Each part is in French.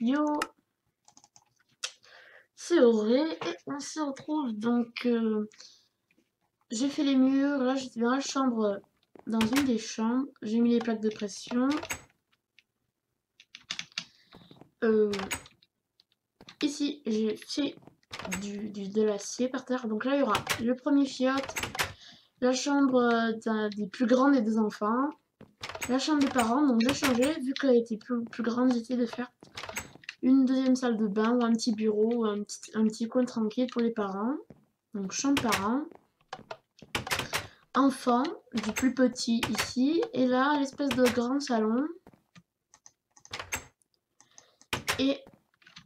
Yo, c'est vrai, et on se retrouve donc. J'ai fait les murs, là j'étais dans la chambre, dans une des chambres, j'ai mis les plaques de pression. Euh, Ici j'ai fait de l'acier par terre, donc là il y aura le premier fiotte, la chambre des plus grands des deux enfants, la chambre des parents, donc j'ai changé, vu qu'elle était plus grande, j'ai essayé de faire une deuxième salle de bain ou un petit bureau ou un petit coin tranquille pour les parents. Donc chambre parents, enfant, du plus petit ici, et là l'espèce de grand salon. Et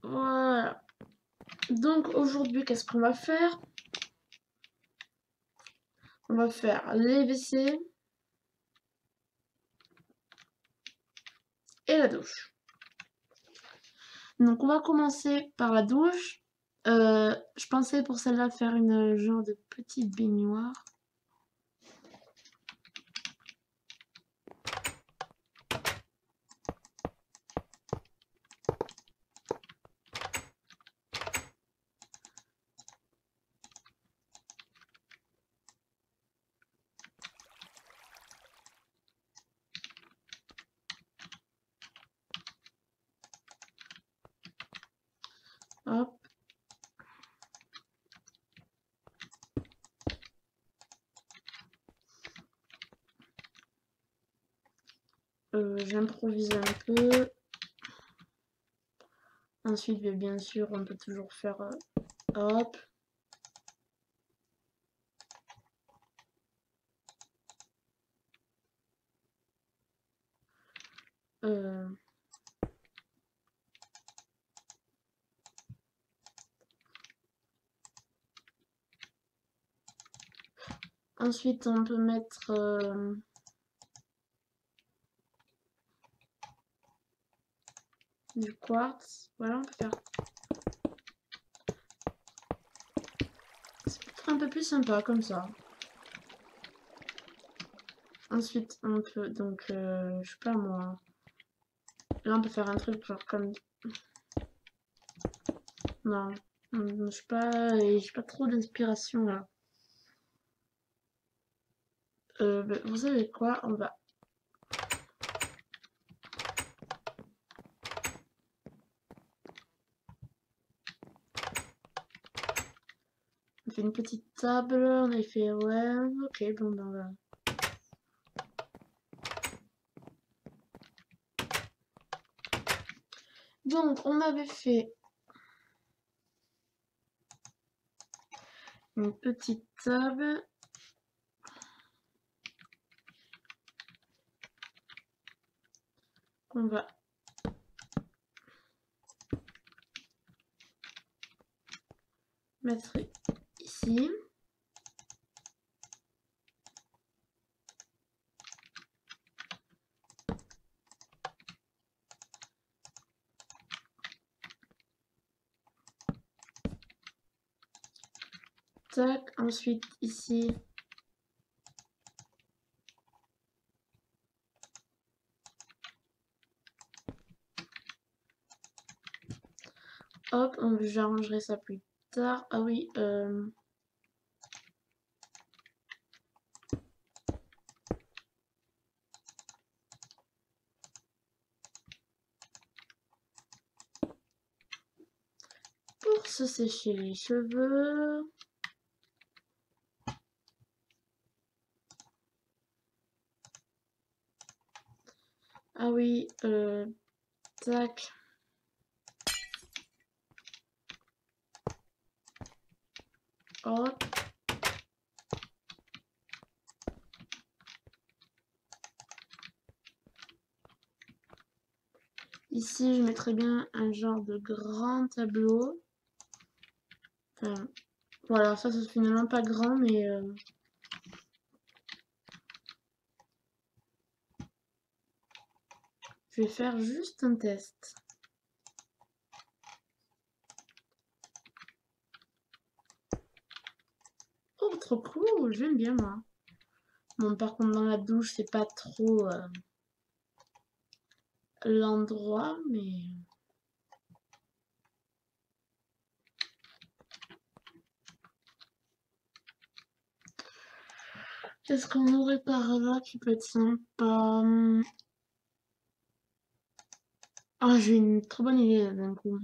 voilà. Donc aujourd'hui, qu'est-ce qu'on va faire? On va faire les WC et la douche. Donc on va commencer par la douche. Je pensais pour celle-là faire une genre de petite baignoire. Hop. J'improvise un peu. Ensuite, bien sûr, on peut toujours faire hop. Euh, Ensuite, on peut mettre du quartz. Voilà, on peut faire. C'est peut-être un peu plus sympa comme ça. Ensuite, on peut donc, je sais pas moi. Là, on peut faire un truc genre comme. Non, je sais pas, j'ai pas trop d'inspiration là. Vous savez quoi? On fait une petite table, on a fait ouais, ok, bon ben voilà. Donc on avait fait une petite table. Qu'on va mettre ici. Tac, ensuite ici. Hop, j'arrangerai ça plus tard. Ah oui, pour se sécher les cheveux. Ah oui, tac. Hop. Ici, je mettrais bien un genre de grand tableau. Enfin, voilà, ça c'est finalement pas grand, mais je vais faire juste un test. Oh, trop cool, j'aime bien moi. Bon, par contre, dans la douche, c'est pas trop l'endroit, mais... Qu'est-ce qu'on aurait par là qui peut être sympa? Ah, j'ai une trop bonne idée là, d'un coup.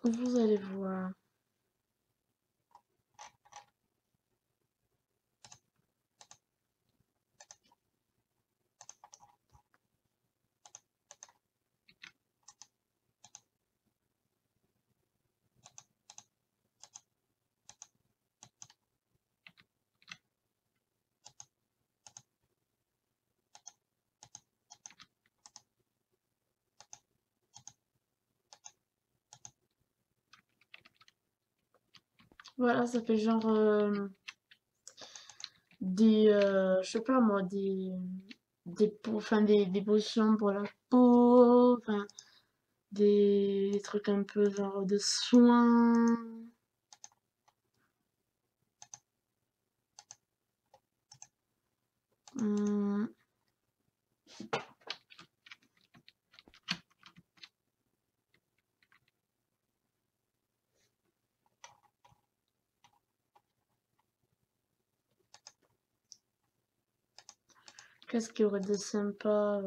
Vous allez voir. Voilà, ça fait genre je sais pas moi, enfin, des potions pour la peau, enfin, des trucs un peu genre de soins. Hum, Qu'est-ce qu'il y aurait de sympa?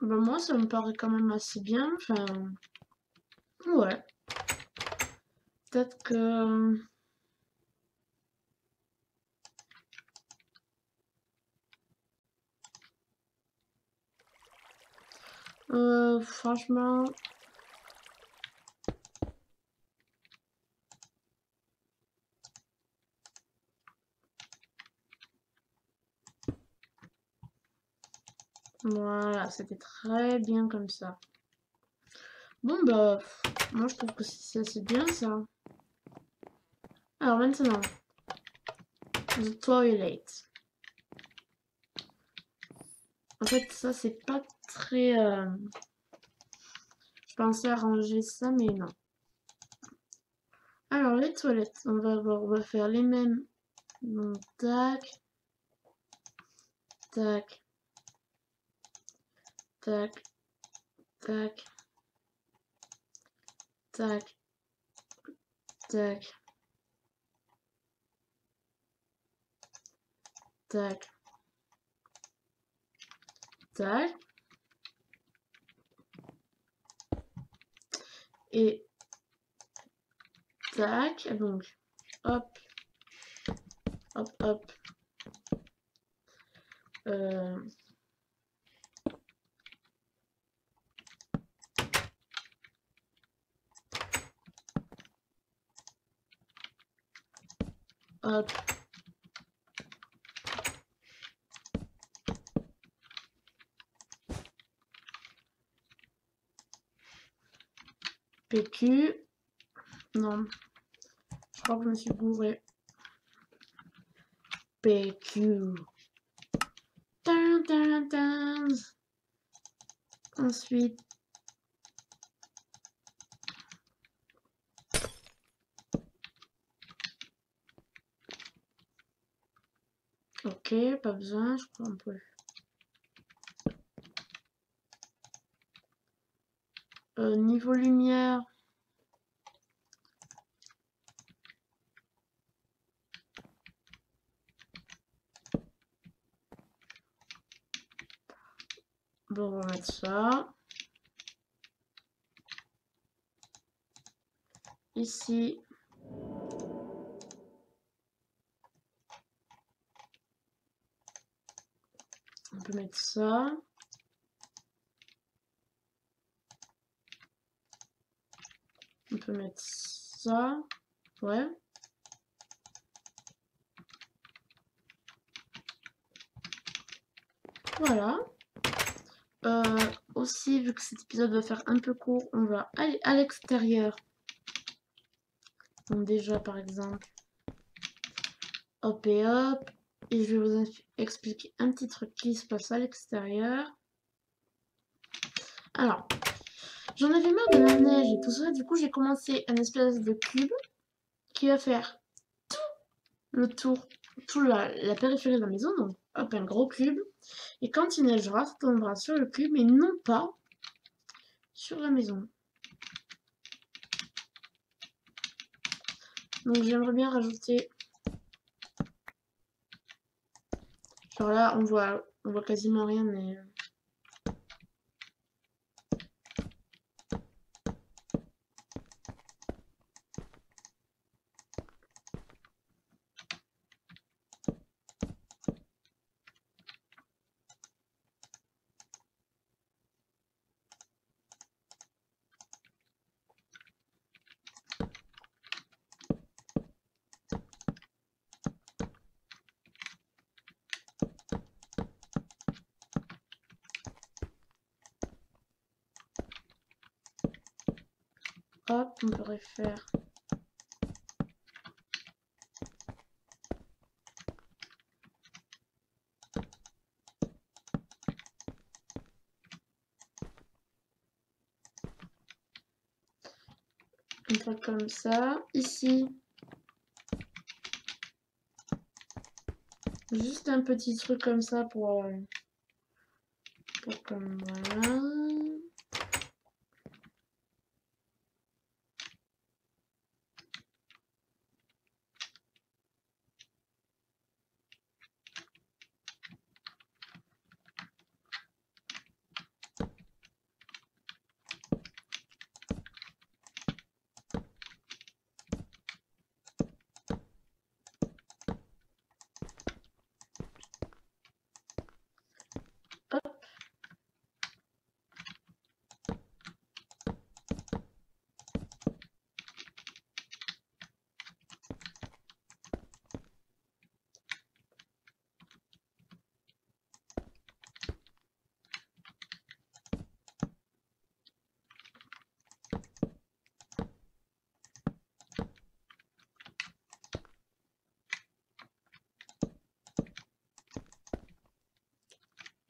Ben, moi, ça me paraît quand même assez bien. Enfin, ouais. Peut-être que... franchement... Voilà, c'était très bien comme ça. Bon, bah, moi, je trouve que c'est assez bien, ça. Alors, maintenant, the toilet. En fait, ça, c'est pas très... Je pensais arranger ça, mais non. Alors, les toilettes, on va faire les mêmes. Donc, tac, tac, tac, tac, tac, tac, tac, tac. Et tac, donc, hop, hop, hop. Euh, hop. PQ. Non, je crois que je me suis gouré. PQ. Tin, tin, tin. Ensuite, ok, pas besoin, je crois un peu. Niveau lumière. Bon, on va mettre ça. Ici. On peut mettre ça. On peut mettre ça. Ouais. Voilà. Aussi, vu que cet épisode va faire un peu court, on va aller à l'extérieur. Donc déjà, par exemple, hop et hop. Et je vais vous expliquer un petit truc qui se passe à l'extérieur. Alors, j'en avais marre de la neige et tout ça. Du coup, j'ai commencé un espèce de cube qui va faire le tour, toute la périphérie de la maison. Donc, hop, un gros cube. Et quand il neigera, ça tombera sur le cube, mais non pas sur la maison. Donc j'aimerais bien rajouter. Genre là, on voit quasiment rien, mais. Hop, on pourrait faire. Un truc comme ça. Ici. Juste un petit truc comme ça pour comme voilà. Hop.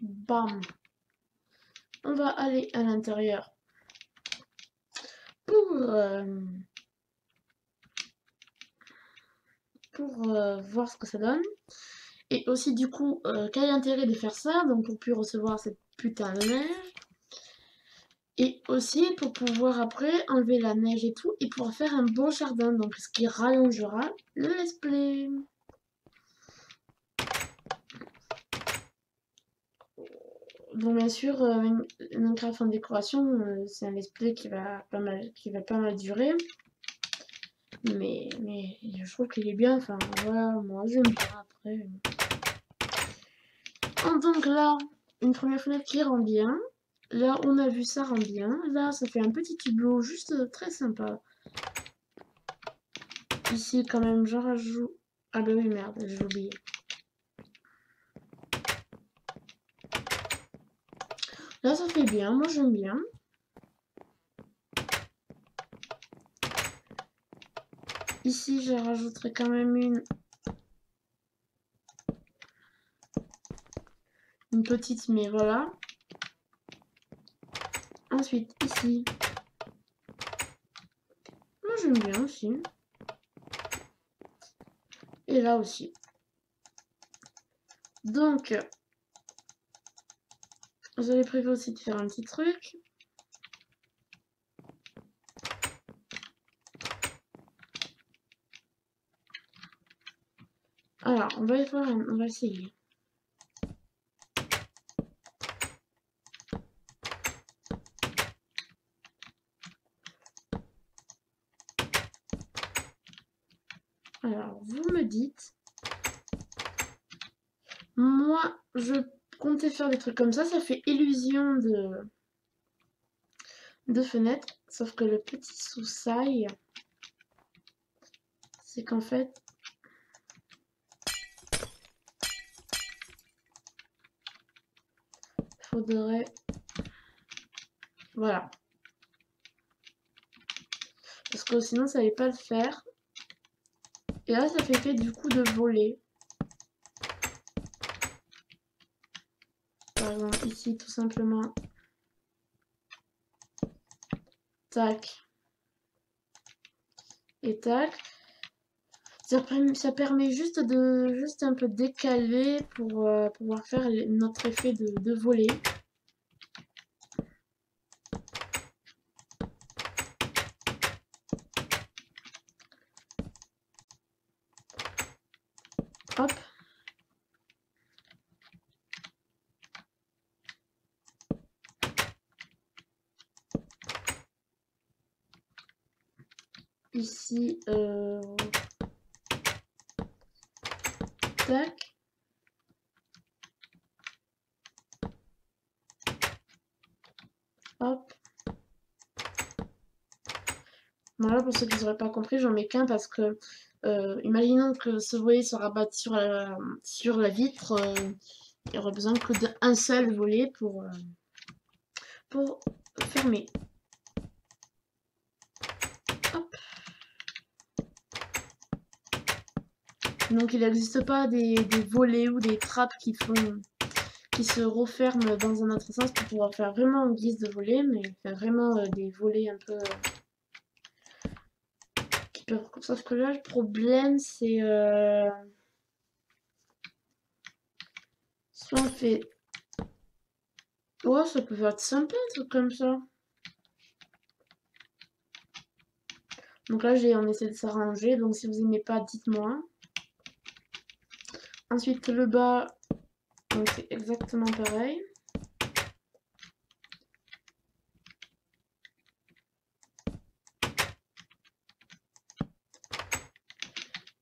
Bam. On va aller à l'intérieur pour voir ce que ça donne. Et aussi du coup, quel est l'intérêt de faire ça? Donc pour plus recevoir cette putain de neige. Et aussi pour pouvoir après enlever la neige et tout et pouvoir faire un beau jardin. Donc ce qui rallongera le let's play. Bon, bien sûr, Minecraft en décoration, c'est un let's play qui va pas mal durer. Mais je trouve qu'il est bien. Enfin, voilà, moi j'aime bien après. Donc là, une première fenêtre qui rend bien. Là, on a vu ça rend bien. Là, ça fait un petit hublot juste très sympa. Ici, quand même, j'en rajoute. Ah bah oui, merde, j'ai oublié. Là, ça fait bien. Moi, j'aime bien. Ici, je rajouterai quand même une petite, mais voilà. Ensuite, ici. Moi, j'aime bien aussi. Et là aussi. Donc, j'avais prévu aussi de faire un petit truc. Alors, on va essayer. Alors, vous me dites. Moi, je comptais faire des trucs comme ça. Ça fait illusion de fenêtre. Sauf que le petit souci, c'est qu'en fait, faudrait... Voilà. Parce que sinon, ça allait pas le faire. Et là, ça fait du coup de voler. Par exemple, ici, tout simplement. Tac. Et tac. Ça permet juste un peu décaler pour pouvoir faire notre effet de voler. Hop. Ici, tac. Hop. Voilà, pour ceux qui n'auraient pas compris, j'en mets qu'un parce que, imaginons que ce volet se rabatte sur la vitre, il n'y aurait besoin que d'un seul volet pour fermer. Hop. Donc il n'existe pas des volets ou des trappes qui se referment dans un autre sens pour pouvoir faire vraiment en guise de volet, mais faire vraiment des volets un peu... qui peuvent... Sauf que là, le problème, c'est... soit on fait... Oh, ça peut être sympa, un truc comme ça. Donc là, on essaie de s'arranger. Donc si vous n'aimez pas, dites-moi. Ensuite, le bas, donc c'est exactement pareil.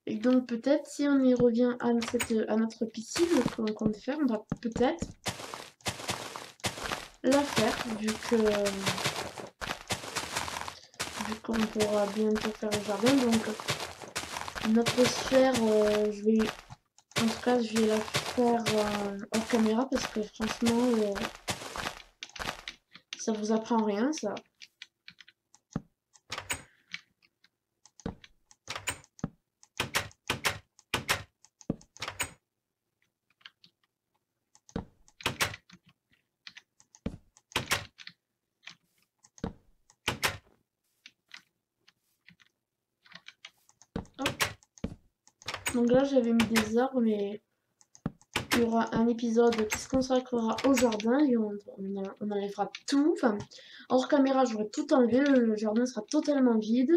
Et donc peut-être, si on y revient à notre piscine qu'on compte faire, on va peut-être la faire, vu qu'on pourra bientôt faire le jardin. Donc notre sphère, en tout cas, je vais la faire hors caméra parce que franchement, ça vous apprend rien, ça. Donc là, j'avais mis des arbres, mais il y aura un épisode qui se consacrera au jardin et on enlèvera tout. Enfin, hors caméra, j'aurai tout enlevé. Le jardin sera totalement vide.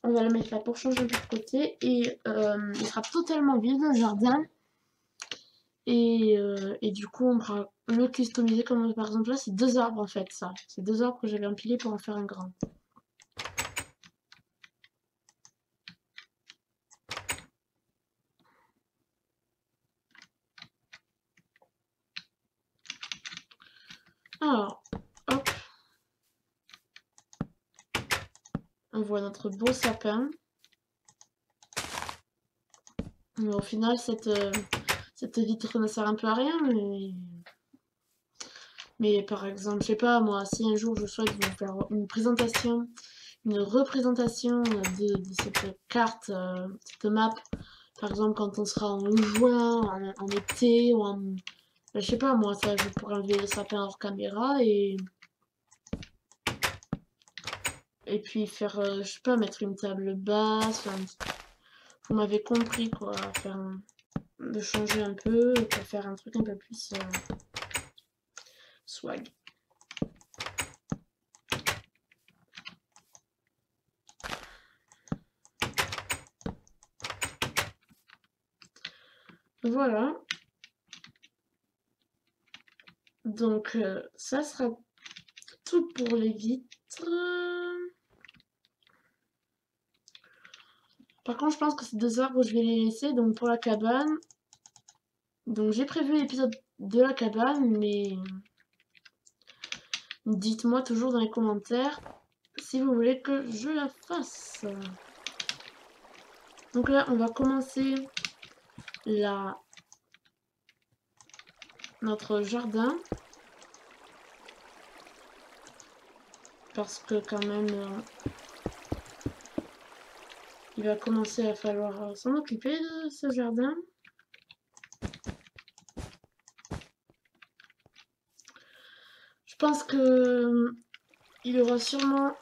On va le mettre là pour changer un peu de côté. Et il sera totalement vide, le jardin. Et du coup, on pourra le customiser comme par exemple là, c'est 2 arbres en fait, ça. C'est 2 arbres que j'avais empilés pour en faire un grand. Alors, hop. On voit notre beau sapin. Mais au final, cette vitre ne sert un peu à rien, mais par exemple, je sais pas, moi, si un jour je souhaite vous faire une représentation de cette carte, cette map, par exemple, quand on sera en juin, en été, ou en... Je sais pas, moi, ça, je pourrais enlever le sapin hors caméra et puis faire, je sais pas, mettre une table basse, vous m'avez compris, quoi, de changer un peu, pour faire un truc un peu plus swag. Voilà. Donc, ça sera tout pour les vitres. Par contre, je pense que ces 2 arbres, je vais les laisser. Donc, pour la cabane. Donc, j'ai prévu l'épisode de la cabane, mais dites-moi toujours dans les commentaires si vous voulez que je la fasse. Donc là, on va commencer la notre jardin. Parce que quand même, il va commencer à falloir s'en occuper de ce jardin. Je pense que il y aura sûrement...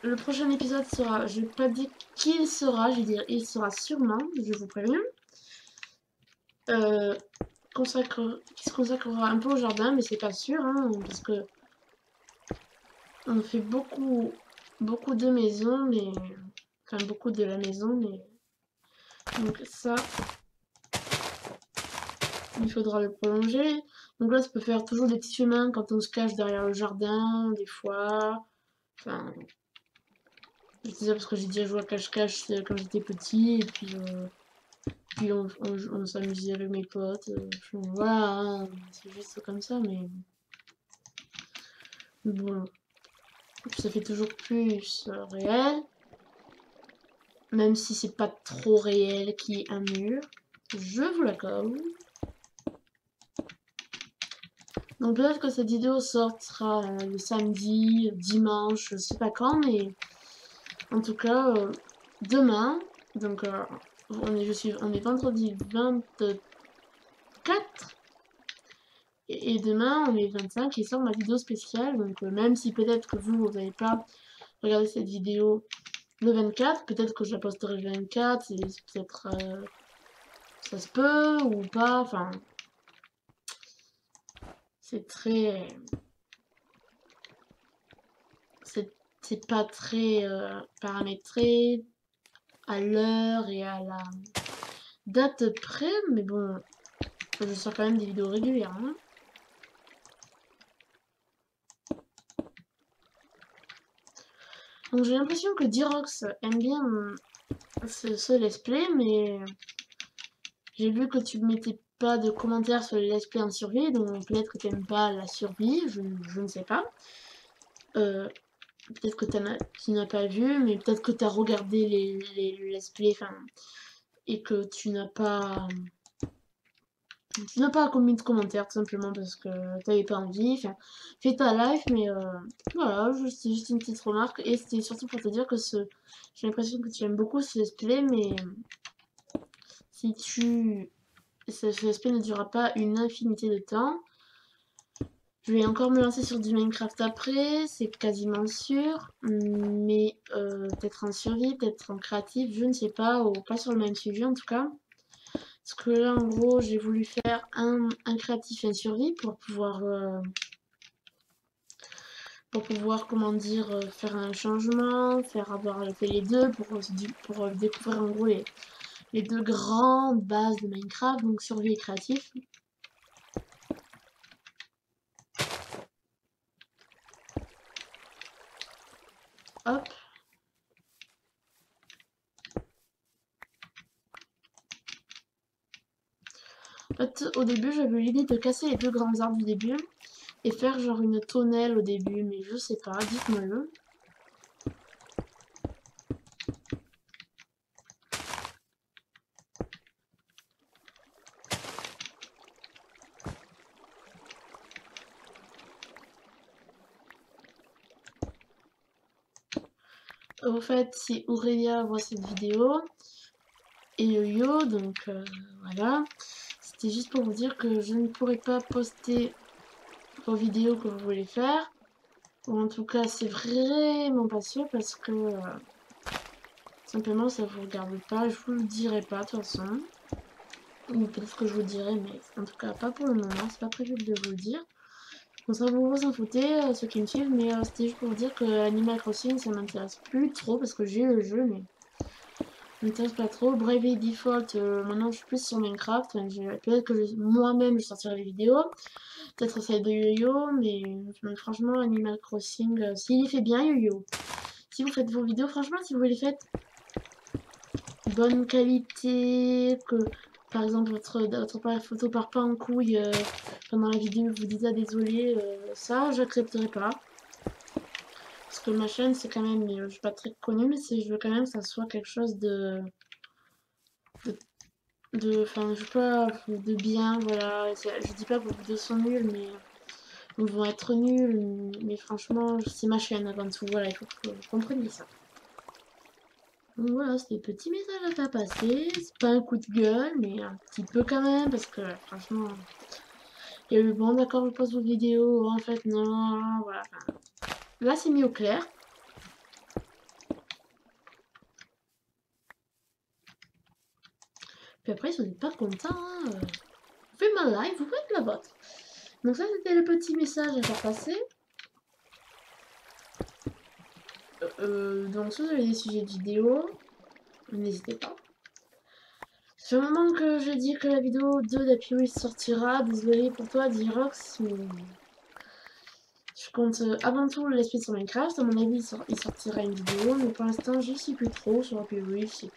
le prochain épisode sera... Je vais pas dire qui il sera, je vais dire il sera sûrement, je vous préviens. Qui se consacrera un peu au jardin, mais c'est pas sûr, hein, parce que on fait beaucoup de maisons, mais... Enfin, beaucoup de la maison, mais... Donc ça, il faudra le prolonger. Donc là, ça peut faire toujours des petits chemins quand on se cache derrière le jardin, des fois. Enfin, je dis ça parce que j'ai déjà joué à cache-cache quand j'étais petit, et puis on s'amusait avec mes potes. Voilà, hein, c'est juste comme ça, mais bon, ça fait toujours plus réel. Même si c'est pas trop réel qu'il y ait un mur. Je vous l'accorde. Donc peut-être que cette vidéo sortira le samedi, dimanche, je sais pas quand, mais en tout cas, demain, donc on est vendredi 24, et demain on est 25 et sort ma vidéo spéciale, donc même si peut-être que vous n'allez pas regarder cette vidéo le 24, peut-être que je la posterai le 24, et peut-être ça se peut ou pas, enfin c'est très... c'est pas très paramétré à l'heure et à la date près, mais bon, je sors quand même des vidéos régulières. Hein. Donc j'ai l'impression que Dirox aime bien ce let's play, mais j'ai vu que tu mettais pas de commentaires sur les let's play en survie, donc peut-être que tu n'aimes pas la survie, je ne sais pas. Peut-être que tu n'as pas vu, mais peut-être que tu as regardé les let's play, et que tu n'as pas commis de commentaires tout simplement parce que t'avais pas envie. Enfin, fais ta live, mais voilà, juste une petite remarque. Et c'était surtout pour te dire que j'ai l'impression que tu aimes beaucoup ce let's play, mais si ce let's play ne durera pas une infinité de temps. Je vais encore me lancer sur du Minecraft après, c'est quasiment sûr, mais peut-être en survie, peut-être en créatif, je ne sais pas, ou pas sur le même sujet en tout cas. Parce que là, en gros, j'ai voulu faire un créatif et un survie pour pouvoir, comment dire, faire un changement, avoir fait les deux, pour découvrir en gros les deux grandes bases de Minecraft, donc survie et créatif. Hop. En fait, au début, j'avais l'idée de casser les deux grands arbres du début et faire genre une tonnelle au début, mais je sais pas, dites-moi-le. Au fait, si Aurélia voit cette vidéo, et Yo-Yo, donc voilà. C'était juste pour vous dire que je ne pourrai pas poster vos vidéos que vous voulez faire. Ou en tout cas, c'est vraiment pas sûr parce que simplement ça vous regarde pas. Je vous le dirai pas de toute façon. Ou peut-être que je vous dirai, mais en tout cas pas pour le moment. C'est pas prévu de vous le dire. Donc ça vous en foutez, ceux qui me suivent, mais c'était juste pour vous dire que Animal Crossing ça m'intéresse plus trop parce que j'ai eu le jeu, mais ça m'intéresse pas trop. Bravely Default, maintenant je suis plus sur Minecraft. Peut-être que moi-même je sortirai des vidéos. Peut-être celle de Yo-Yo, mais franchement, Animal Crossing, s'il y fait bien, Yo-Yo. Si vous faites vos vidéos, franchement, si vous les faites bonne qualité, que par exemple votre appareil photo part pas en couille pendant la vidéo, vous dites ah désolé, ça j'accepterai pas. Parce que ma chaîne c'est quand même, je suis pas très connue, mais je veux quand même que ça soit quelque chose de enfin, je sais pas, de bien, voilà. Je dis pas que vos vidéos sont nulles, mais ils vont être nuls, mais franchement, c'est ma chaîne avant tout, voilà, il faut que vous compreniez ça. Donc voilà, c'était le petit message à faire passer, c'est pas un coup de gueule, mais un petit peu quand même, parce que franchement, il y a eu bon d'accord, je pose vos vidéos, en fait non, voilà. Enfin, là c'est mis au clair. Puis après, si vous n'êtes pas content, hein, vous faites ma live, vous faites la vôtre. Donc ça, c'était le petit message à faire passer. Donc si vous avez des sujets de vidéo, n'hésitez pas. C'est le moment que j'ai dit que la vidéo 2 d'Happy sortira. Désolée pour toi, Dirox, mais je compte avant tout le Let's Play sur Minecraft. À mon avis, il sortira une vidéo, mais pour l'instant, j'y suis plus trop sur Happy Wheels.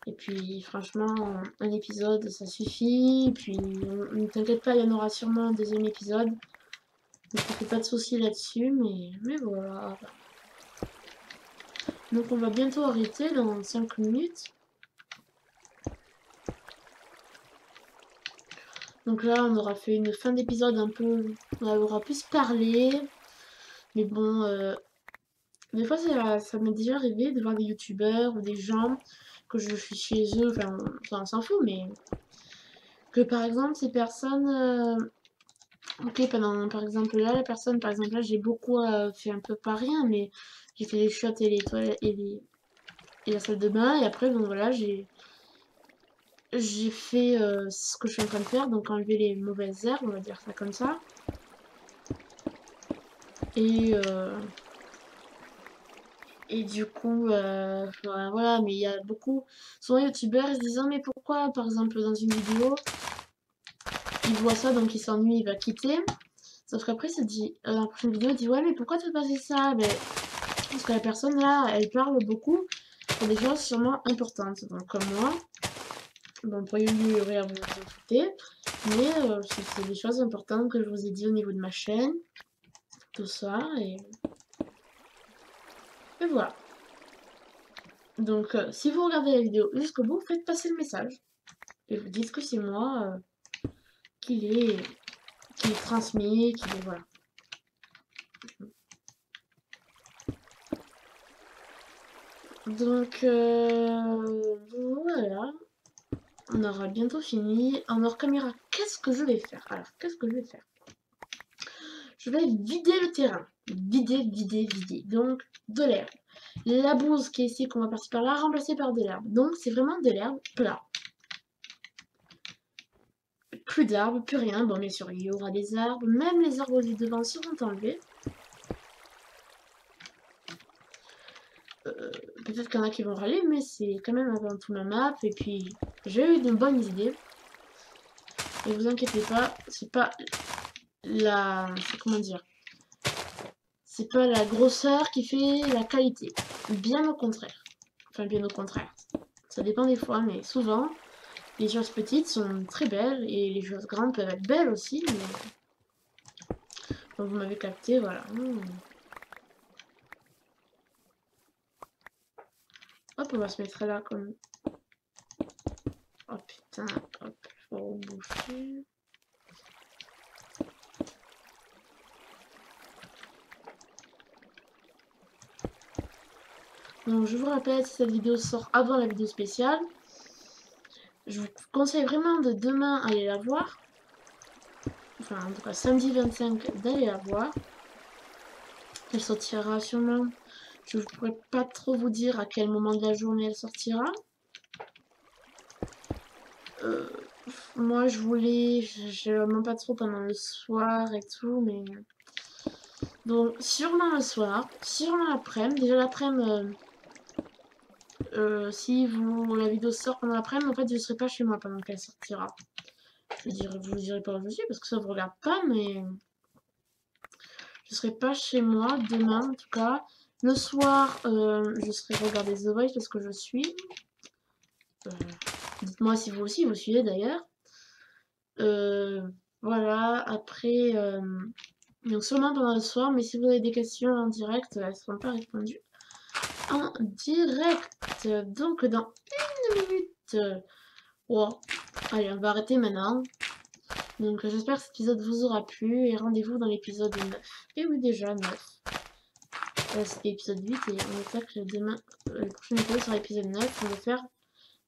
Et puis, franchement, un épisode, ça suffit. Et puis, ne t'inquiète pas, il y en aura sûrement un deuxième épisode. Donc, ne fais pas de soucis là-dessus, mais voilà. Donc, on va bientôt arrêter dans 5 minutes. Donc là, on aura fait une fin d'épisode un peu... On aura plus parlé. Mais bon, des fois, ça m'est déjà arrivé de voir des youtubeurs ou des gens que je suis chez eux. Enfin, on s'en fout, mais... Que par exemple, ces personnes... ok, par exemple là, la personne, par exemple là, j'ai beaucoup fait un peu pas rien, mais j'ai fait les chiottes et les toilettes et la salle de bain. Et après, bon voilà, j'ai fait ce que je suis en train de faire, donc enlever les mauvaises herbes, on va dire ça comme ça. Et, et du coup, voilà, mais il y a beaucoup, souvent youtubeurs, ils se disent, oh, mais pourquoi, par exemple, dans une vidéo, il voit ça, donc il s'ennuie, il va quitter. Sauf qu'après, il se dit, dans la prochaine vidéo, il dit, ouais, mais pourquoi tu as passé ça? Ben, parce que la personne là, elle parle beaucoup pour des choses sûrement importantes. Donc, comme moi, bon, pourriez lui à vous écouter, mais c'est des choses importantes que je vous ai dit au niveau de ma chaîne, tout ça, et voilà. Donc, si vous regardez la vidéo jusqu'au bout, faites passer le message. Et vous dites que c'est moi qui l'ai transmis, qui l'ai... Voilà. Donc, voilà. On aura bientôt fini. En hors caméra, qu'est-ce que je vais faire? Alors, qu'est-ce que je vais faire? Je vais vider le terrain. Vider, vider, vider. Donc, de l'herbe. La bouse qui est ici, qu'on va passer par là, remplacée par de l'herbe. Donc, c'est vraiment de l'herbe plat. Plus d'arbres, plus rien. Bon, bien sûr, il y aura des arbres. Même les arbres du devant seront enlevés. Peut-être qu'il y en a qui vont râler, mais c'est quand même avant tout ma map. Et puis, j'ai eu de bonnes idées. Et vous inquiétez pas, c'est pas la... Comment dire? C'est pas la grosseur qui fait la qualité. Bien au contraire. Enfin, bien au contraire. Ça dépend des fois, mais souvent, les choses petites sont très belles et les choses grandes peuvent être belles aussi. Mais... Donc, vous m'avez capté, voilà. Hop, on va se mettre là comme... Oh putain, hop, faut boucher. Donc je vous rappelle, si cette vidéo sort avant la vidéo spéciale, je vous conseille vraiment de demain aller la voir. Enfin, en tout cas, samedi 25, d'aller la voir. Elle sortira sûrement. Je ne pourrais pas trop vous dire à quel moment de la journée elle sortira. Moi, je voulais... Je vraiment pas trop pendant le soir et tout, mais... Donc, sûrement le soir, sûrement l'après-midi. Déjà l'après-midi... si la vidéo sort pendant l'après-midi, en fait, je serai pas chez moi pendant qu'elle sortira. Je vous dirai pas où je suis parce que ça vous regarde pas, mais je serai pas chez moi demain en tout cas. Le soir, je serai regarder The Voice parce que je suis. Dites-moi si vous aussi vous suivez d'ailleurs. Voilà, après, donc seulement pendant le soir, mais si vous avez des questions en direct, elles ne seront pas répondues en direct. Donc dans une minute, Wow. Allez, on va arrêter maintenant. Donc j'espère que cet épisode vous aura plu et rendez-vous dans l'épisode 9. Et oui déjà 9. C'était l'épisode 8 et on espère que demain, le prochain épisode sera l'épisode 9. On va faire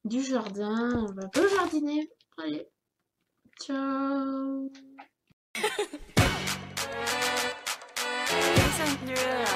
du jardin, on va un peu jardiner. Allez, ciao. 생선